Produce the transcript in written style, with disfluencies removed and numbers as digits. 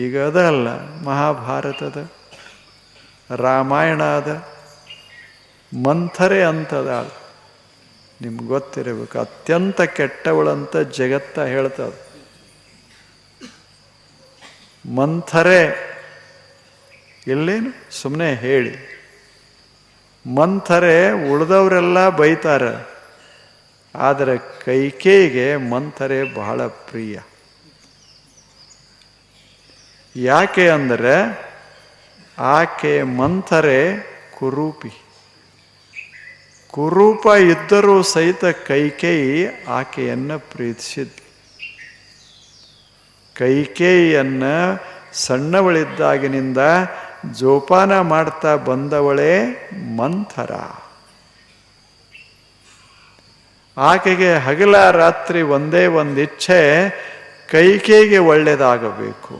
ಈಗ ಅದ ಅಲ್ಲ, ಮಹಾಭಾರತದ ರಾಮಾಯಣ ಅದ, ಮಂಥರೆ ಅಂತದ. ನಿಮ್ಗೆ ಗೊತ್ತಿರಬೇಕು, ಅತ್ಯಂತ ಕೆಟ್ಟವಳಂತ ಜಗತ್ತ ಹೇಳ್ತದೆ. ಮಂಥರೆ ಇಲ್ಲೇನು ಸುಮ್ಮನೆ ಹೇಳಿ. ಮಂಥರೆ ಉಳಿದವರೆಲ್ಲ ಬೈತಾರೆ, ಆದರೆ ಕೈಕೇಯಿಗೆ ಮಂಥರೆ ಬಹಳ ಪ್ರಿಯ. ಯಾಕೆ ಅಂದರೆ ಆಕೆ ಮಂಥರೆ ಕುರೂಪಿ. ಕುರೂಪ ಇದ್ದರೂ ಸಹಿತ ಕೈಕೇಯಿ ಆಕೆಯನ್ನು ಪ್ರೀತಿಸಿದ್ಲು. ಕೈಕೇಯಿಯನ್ನು ಸಣ್ಣವಳಿದ್ದಾಗಿನಿಂದ ಜೋಪಾನ ಮಾಡ್ತಾ ಬಂದವಳೇ ಮಂಥರ. ಆಕೆಗೆ ಹಗಲ ರಾತ್ರಿ ಒಂದೇ ಒಂದು ಇಚ್ಛೆ, ಕೈಕೇಯಿಗೆ ಒಳ್ಳೆಯದಾಗಬೇಕು.